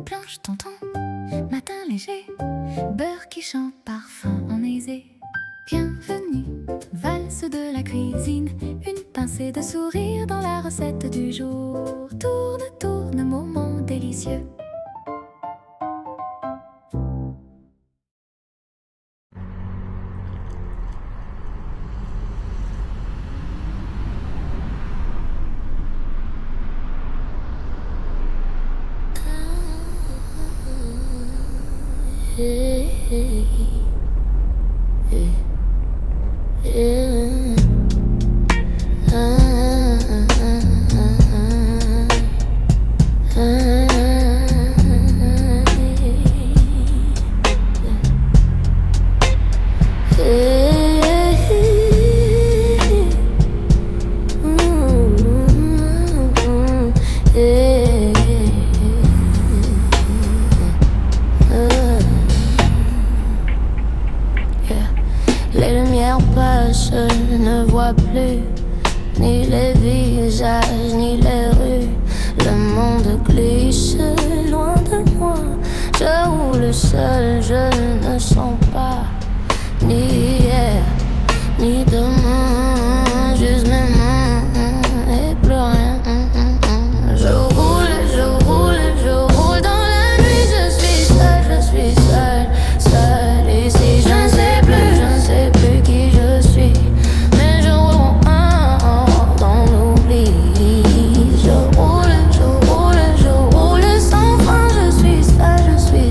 Planche tonton, matin léger, beurre qui chante, parfum en aisé. Bienvenue, valse de la cuisine, une pincée de sourire dans la recette du jour. Tourne, tourne, moment délicieux. Les lumières passent, je ne vois plus ni les visages, ni les rues. Le monde glisse loin de moi. Je roule seul, je ne sens pas ni hier, ni demain. Juste mes mains et plus rien. Je roule, je roule, je roule dans la nuit. Je suis seul, seul ici. Je ne sais plus qui je suis, mais je roule dans l'oubli. Je roule sans fin. Je suis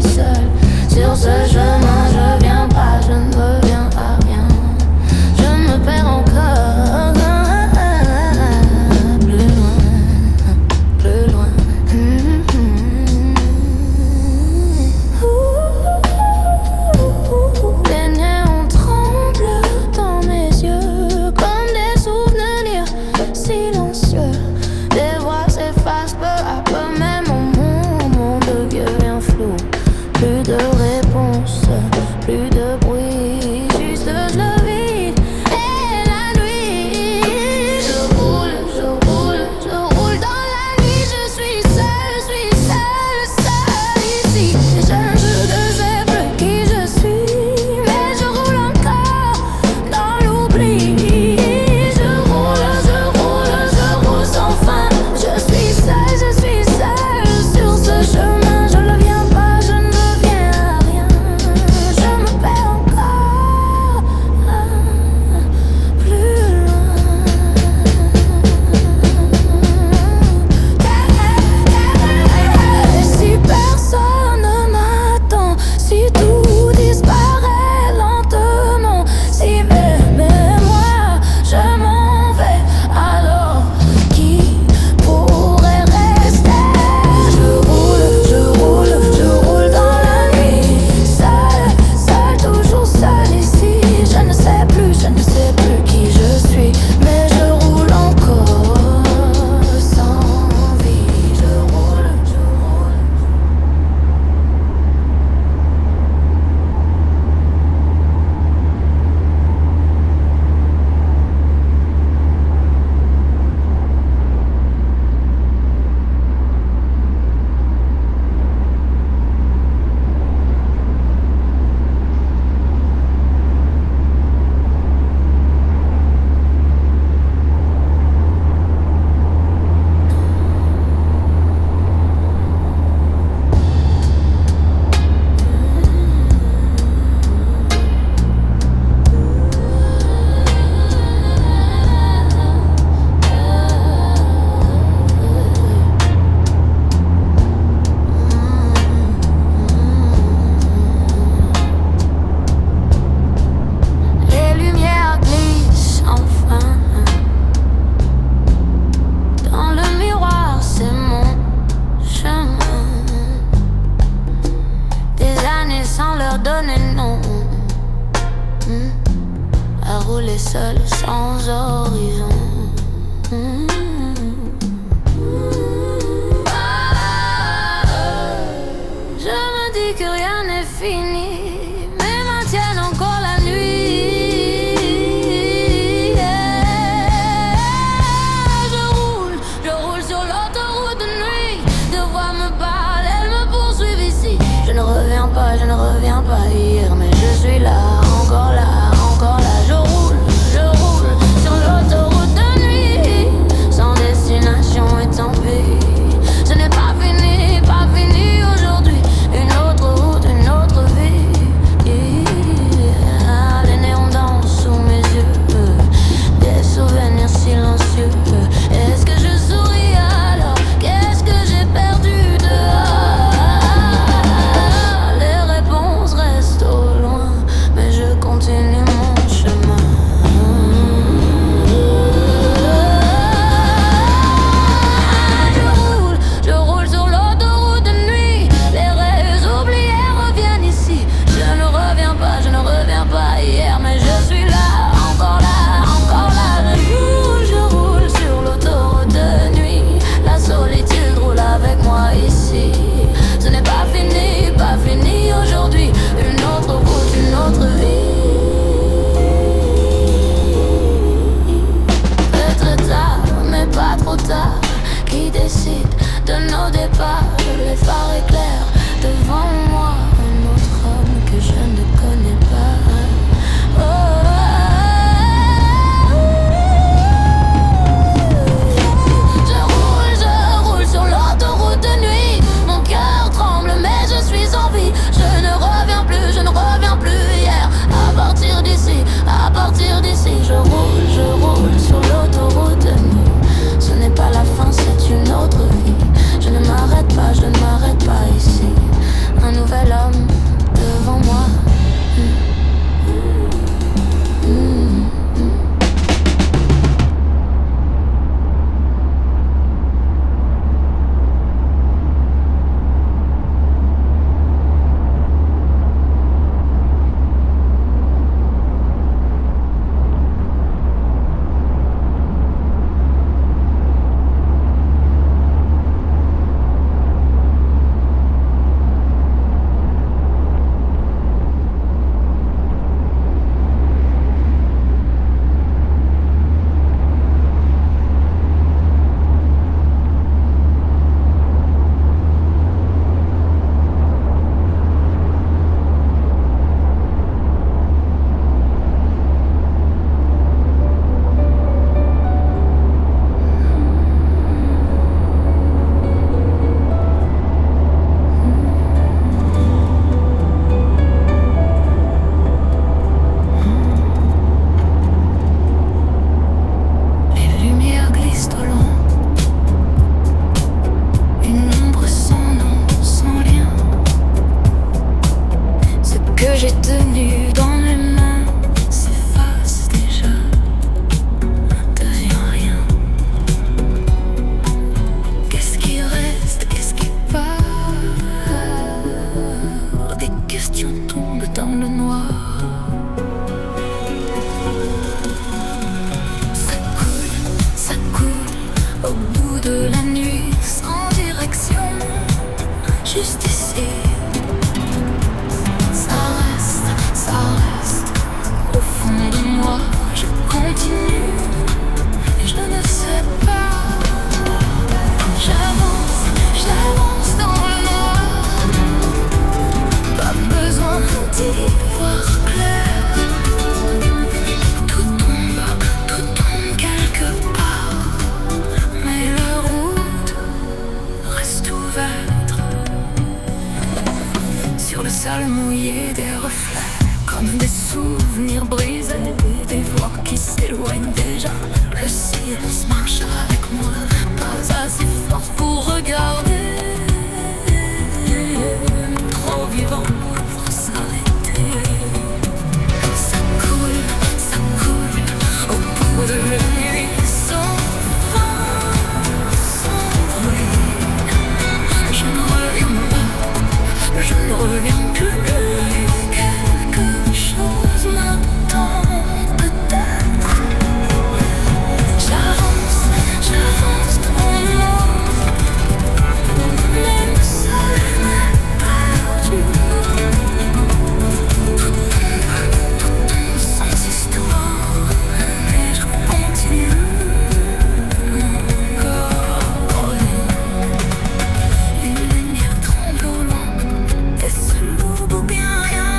seul sur ce chemin. Je viens pas, je ne reviens à rien. Je me perds encore plus loin. Les néons tremblent dans mes yeux comme des souvenirs silencieux. Les voix s'effacent peu à peu, même mon monde devient flou. Plus de réponses, plus de bruit, juste le vide et la nuit. Je roule dans la nuit. Je suis seul ici. Je ne sais plus qui je suis, mais je roule encore dans l'oubli. Je roule sans fin. Je suis seul sur ce chemin. Je ne viens pas, je ne reviens à rien. Je me perds encore plus loin. Et si personne ne m'attend, si tout disparaît lentement, si même moi je m'en vais, alors qui pourrait rester? Je roule dans la nuit. Seul, toujours seul ici. Je ne sais plus qui je suis, mais je roule encore sans vie. Je roule. Les lumières glissent enfin. Dans le miroir, c'est mon chemin. Des années sans leur donner nom. À rouler seul sans horizon. Je me dis que rien n'est fini, mais maintiennent encore la nuit. Je roule sur l'autoroute de nuit, de voir marche avec moi, pas assez fort pour regarder. Trop vivant pour s'arrêter. Ça coule au bout de la nuit, sans fin, sans bruit. Je ne reviens pas, je ne reviens plus. Quelque chose m'attend, peut-être. J'avance dans le monde, même seul mais perdu. Sans histoire, et je continue encore. Une lumière tremble au loin, est-ce l'aube ou bien rien?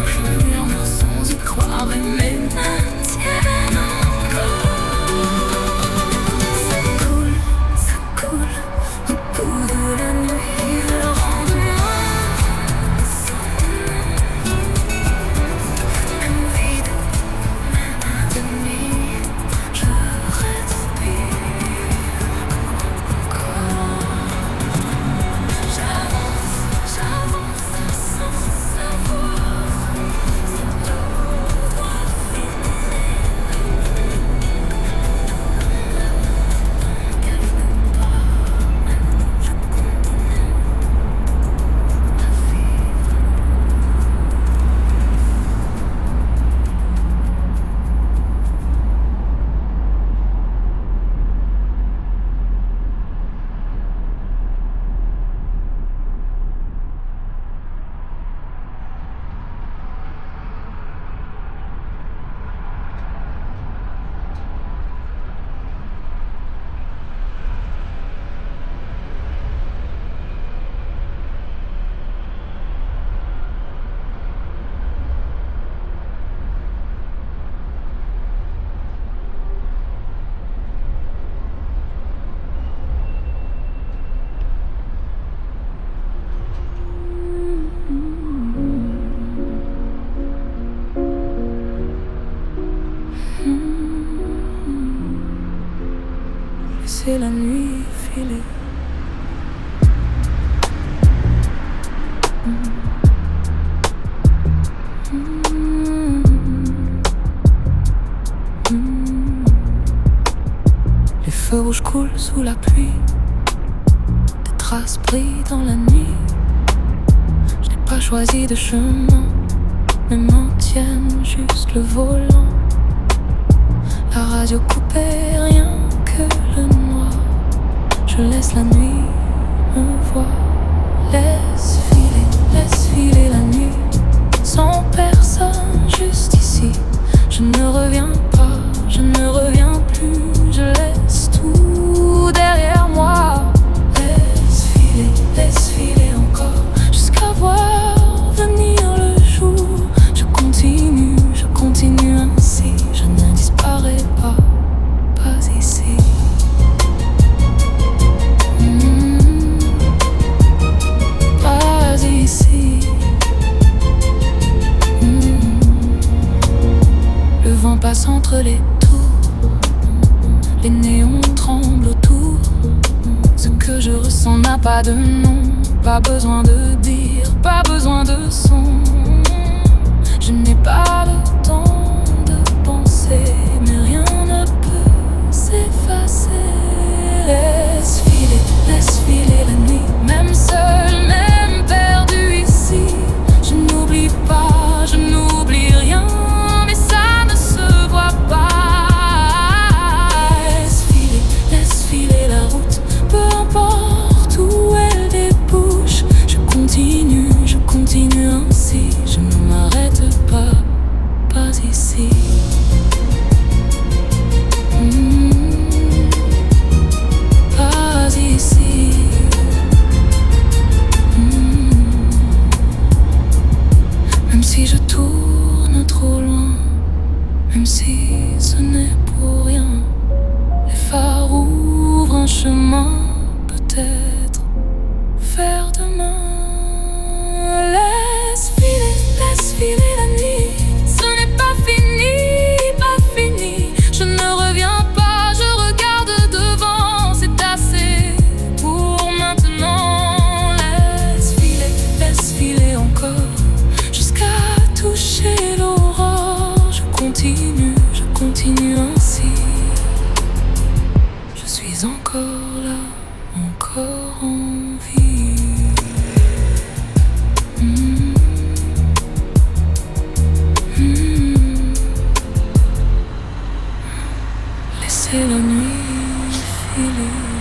Je murmure sans y croire et mes mains tiennent encore. Ça coule au bout de la nuit, le lendemain sans nom. Même vide, même à demi, je respire encore. J'avance sans savoir si tout doit finir. Quelque part, je continue à vivre. C'est la nuit filée. Les feux rouges coulent sous la pluie, des traces brillent dans la nuit. Je n'ai pas choisi de chemin, mais m'en tiennent juste le volant. La radio coupée, rien que le noir. Je laisse la nuit me voir. Laisse filer la nuit. Sans personne, juste ici. Je ne reviens pas, je ne reviens plus. Je laisse tout derrière moi. Laisse filer encore, jusqu'à voir venir le jour. Je continue ainsi. Je ne disparais pas ici. Pas ici. Le vent passe entre les tours, les néons tremblent autour. Ce que je ressens n'a pas de nom, pas besoin de dire, pas besoin de son. Je n'ai pas le temps de penser, mais rien ne peut s'effacer. Laisse filer la nuit, même seul, même perdu ici. Je n'oublie pas, je n'oublie rien, mais ça ne se voit pas. Laisse filer la route, peu importe où elle débouche. Je continue ainsi, je ne m'arrête pas ici. Pas ici. Même si je tourne trop loin, même si ce n'est pour rien, les phares ouvrent un chemin, peut-être vers demain. Laisse filer la nuit. Ce n'est pas fini, pas fini. Je ne reviens pas, je regarde. suis encore là, encore en vie. Laissez la nuit filer.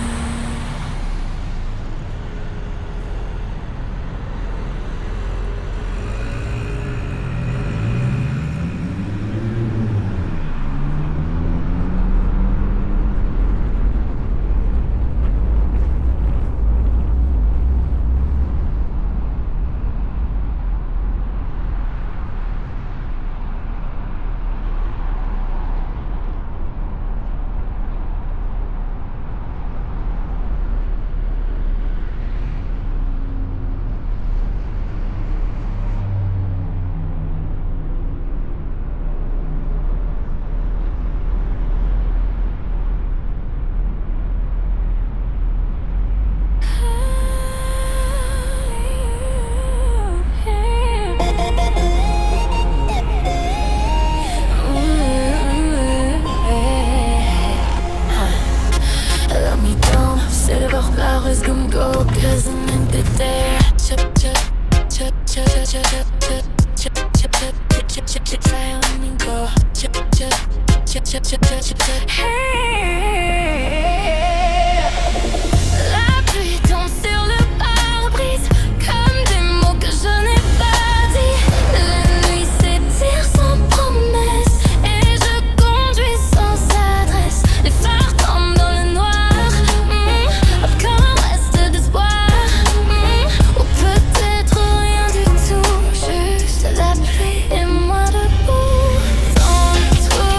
Et moi debout, entre toi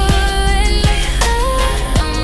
et les rêves.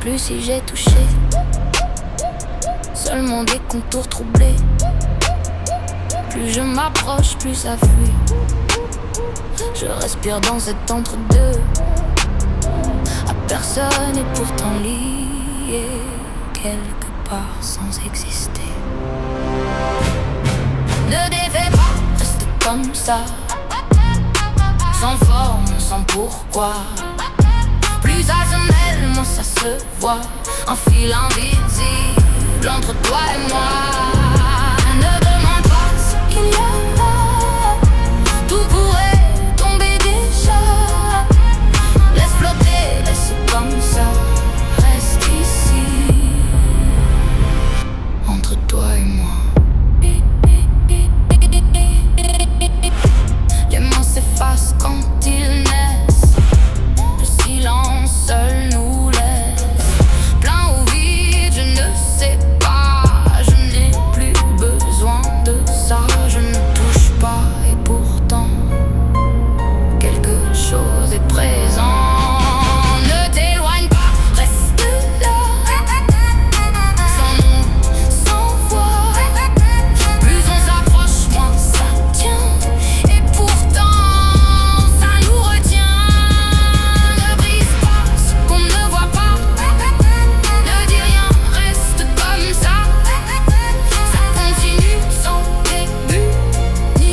plus si j'ai touché seulement des contours troublés. Plus je m'approche, plus ça fuit. Je respire dans cet entre-deux, à personne et pourtant lié quelque part sans exister. Ne défais pas, reste comme ça, sans forme, sans pourquoi. Plus ça se mêle, moins ça se voit. Un fil invisible entre toi et moi. Ne demande pas ce qu'il y a, tout pourrait tomber déjà. Laisse flotter, laisse comme ça. Reste ici, entre toi et moi. Les mots s'effacent quand ils naissent. Le silence seul nous laisse. Plein ou vide, je ne sais pas. Je n'ai plus besoin de ça. Je ne touche pas et pourtant quelque chose est présent. Ne t'éloigne pas, reste là. Sans nom, sans voix. Plus on s'approche, moins ça tient. Et pourtant, ça nous retient. Ne brise pas ce qu'on ne voit pas. Ne dis rien, reste comme ça. Ça continue sans début, ni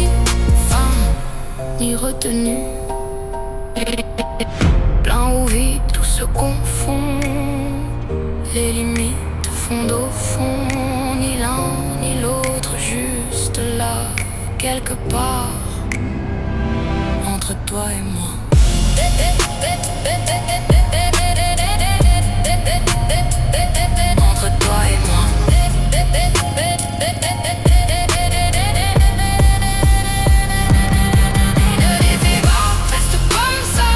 fin, ni retenue. Plein ou vide, tout se confond. Les limites fondent au fond. Ni l'un ni l'autre, juste là, quelque part, entre toi et moi. Entre toi et moi. Ne défais pas, reste comme ça.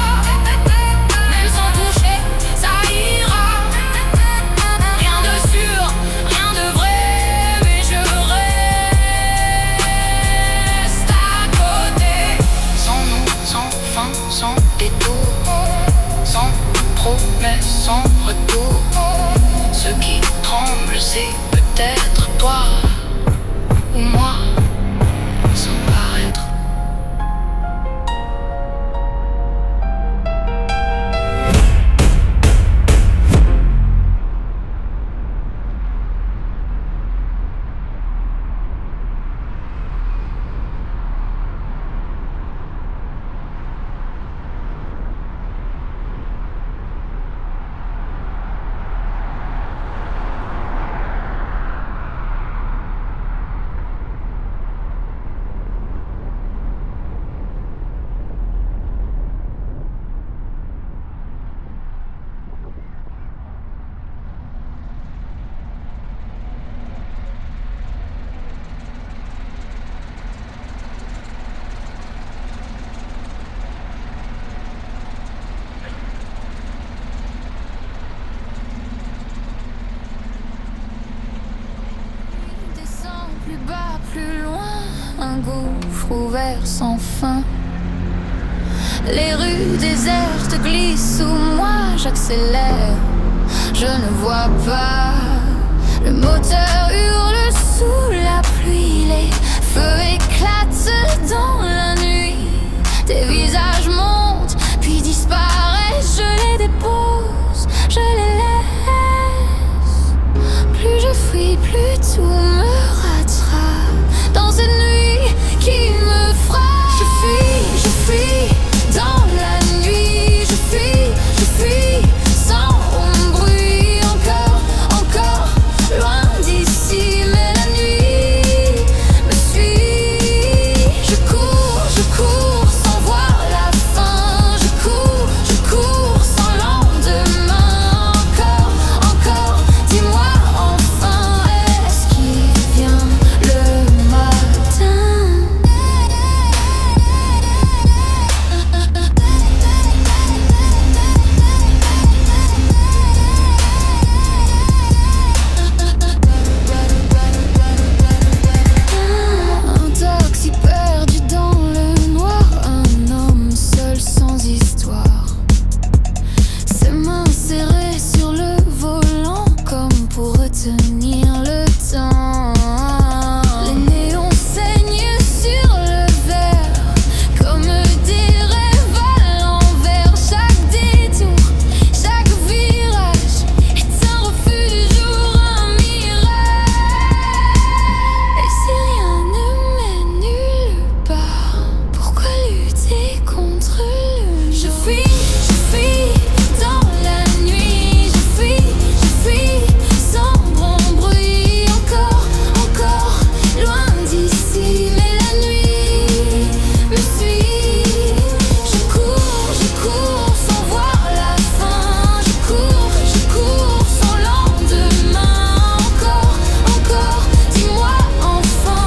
Même sans toucher, ça ira. Rien de sûr, rien de vrai, mais je reste à côté. Sans nom, sans fin, sans détour, sans promesse, sans retour. Ce qui tremble, c'est peut-être toi ou moi, sans paraître. Descends plus bas, plus loin, un gouffre ouvert sans fin. Les rues désertes glissent sous moi, j'accélère, je ne vois pas. Le moteur hurle sous la pluie, les feux éclatent dans la nuit. Tes visages montent, puis disparaissent, je les dépose, je les laisse. Plus je fuis, plus tout me rattrape dans cette nuit qui me frappe. Je fuis dans la nuit. Je fuis sans bruit. Encore loin d'ici, mais la nuit me suit. Je cours sans voir la fin. Je cours sans lendemain. Encore, dis-moi enfin, est-ce qu'il tenir le temps. Les néons saignent sur le verre comme des rêves à l'envers. Chaque détour, chaque virage est un refus du jour, un mirage. Et si rien ne mène nulle part, pourquoi lutter contre le jour? Je fuis dans la nuit. Je fuis sans bon bruit. Encore loin d'ici, mais la nuit me suit. Je cours sans voir la fin. Je cours sans lendemain. Encore, dis-moi enfin,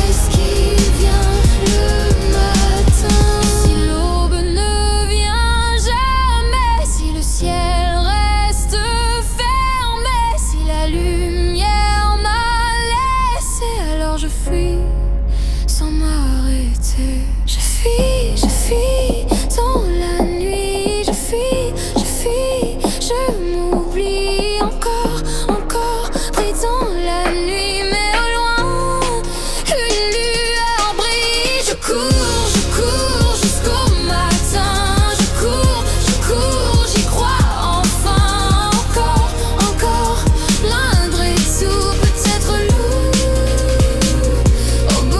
est-ce qu'il vient le matin? Si l'aube ne vient jamais, si le ciel reste fermé, si la lumière m'a laissé, alors je fuis sans m'arrêter. Je fuis dans la nuit. Je fuis, je m'oublie encore pris dans la nuit, mais au loin une lueur brille. Je cours jusqu'au matin. Je cours, j'y crois enfin. Encore moindre et tout, peut-être loup au bout.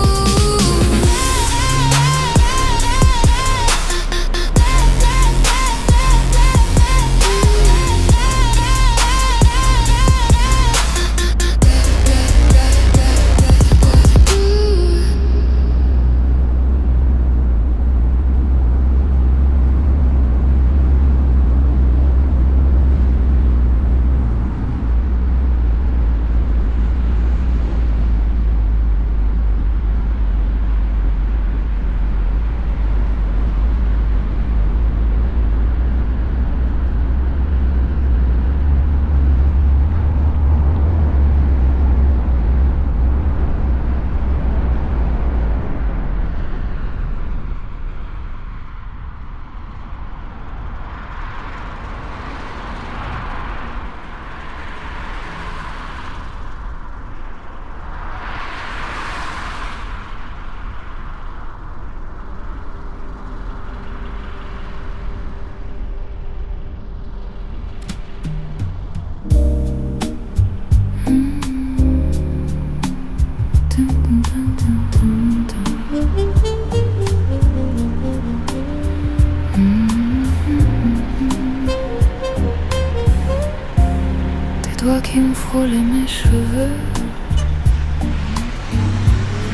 Tes doigts qui ont frôlé mes cheveux,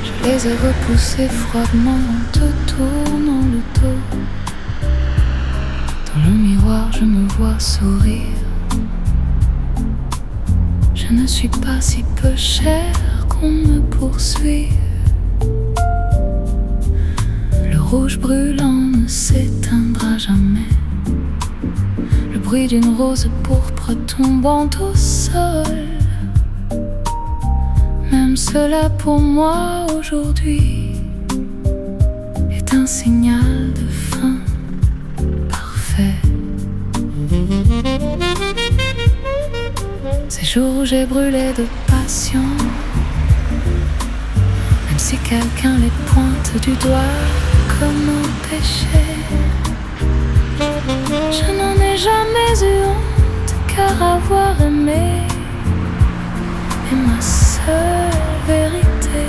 je les ai repoussés froidement en te tournant le dos. Dans le miroir, je me vois sourire. Je ne suis pas si peu chère qu'on me poursuive. Le rouge brûlant ne s'éteindra jamais. Le bruit d'une rose pourpre tombant au sol. Même cela pour moi aujourd'hui est un signal de fin parfait. Ces jours où j'ai brûlé de passion, même si quelqu'un les pointe du doigt comme un péché, je n'en ai jamais eu honte, car avoir aimé est ma seule vérité.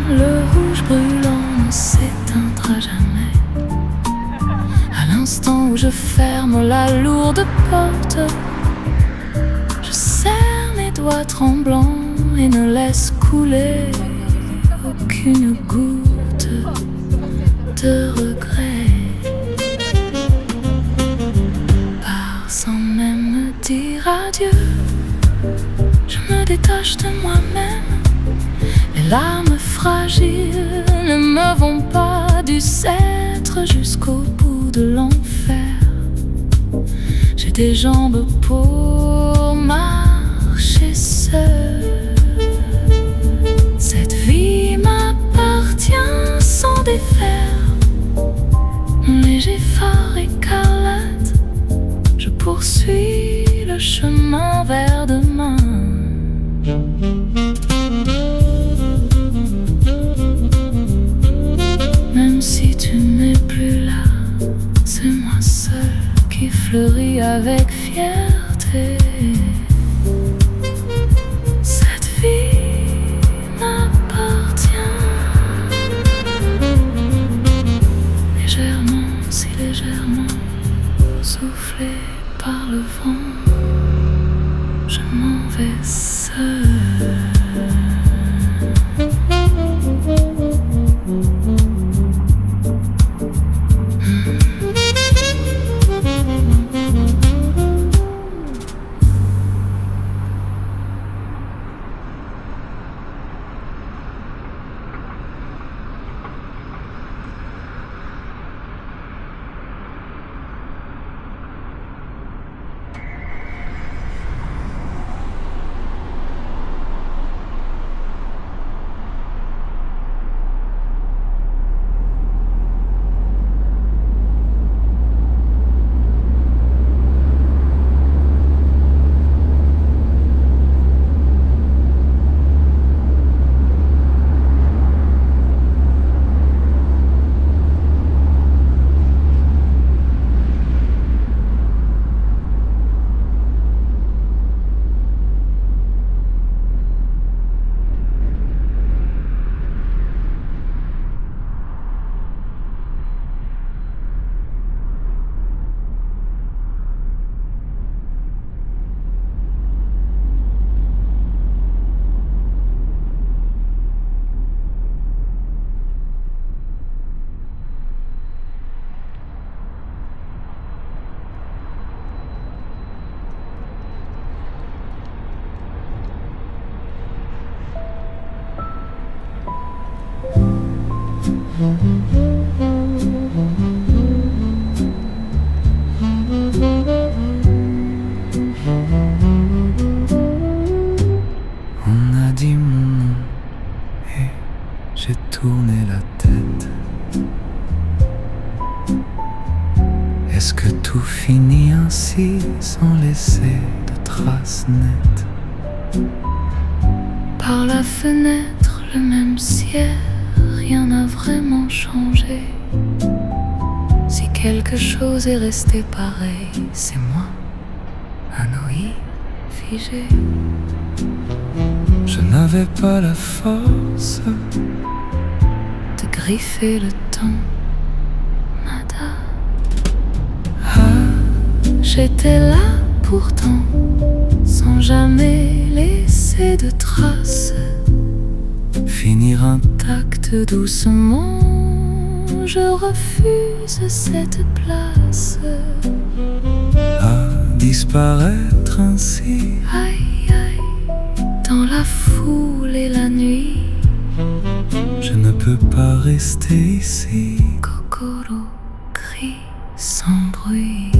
Le rouge brûlant ne s'éteindra jamais. À l'instant où je ferme la lourde porte, je serre mes doigts tremblants et ne laisse couler aucune goutte de regret. Par sans même me dire adieu, je me détache de moi-même. Les larmes fragiles ne me vont pas du sceptre jusqu'au bout de l'enfer. J'ai des jambes pour marcher seule. Cette vie m'appartient sans défaire. Mon léger phare écarlate, je poursuis le caresseur. On a dit mon nom et j'ai tourné la tête. Est-ce que tout finit ainsi sans laisser de traces nettes? Par la fenêtre, le même ciel, rien n'a vraiment changé. Si quelque chose est resté pareil, c'est moi, un OI figé. Je n'avais pas la force De griffer le temps, nada. J'étais là pourtant, sans jamais laisser de traces. finir Tact doucement, je refuse cette place. à disparaître ainsi. Aïe aïe, dans la foule et la nuit. Je ne peux pas rester ici. Kokoro crie sans bruit.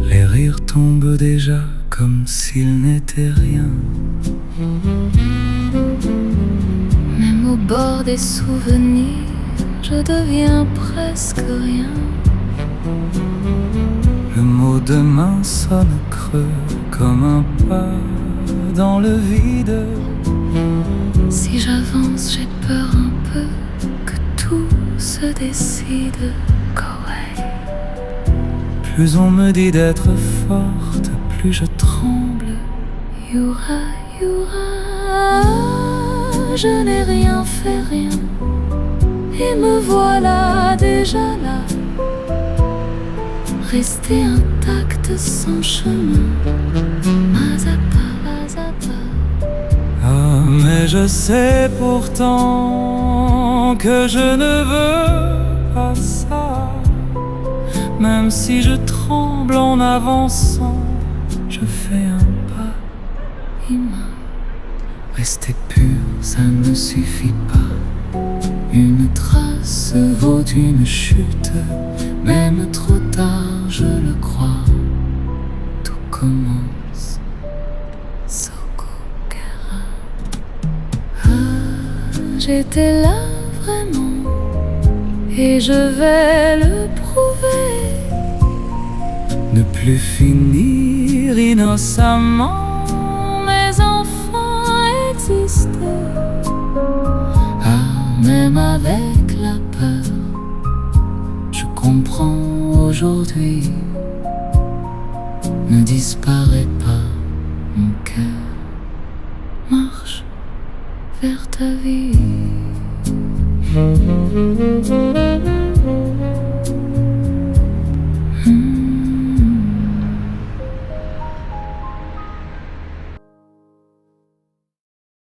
Les rires tombent déjà comme s'il n'était rien. Même au bord des souvenirs, je deviens presque rien. Le mot demain sonne creux comme un pas dans le vide. Si j'avance, j'ai peur un peu que tout se décide. Koei. Plus on me dit d'être forte, plus je tremble. Yura, Yura, je n'ai rien fait, rien. Et me voilà déjà là, resté intact sans chemin. Mazapa, mazapa. Ah, mais je sais pourtant que je ne veux pas ça. Même si je tremble en avançant, je fais un pas Humain. Rester pur, ça ne suffit pas. Une trace vaut une chute. Même trop tard, je le crois. Tout commence. Sokokara. Ah, j'étais là vraiment, et je vais le prouver. Ne plus finir innocemment. Mes enfants existent. Ah, Même avec la peur, je comprends aujourd'hui. Ne disparaît pas, mon cœur. marche vers ta vie.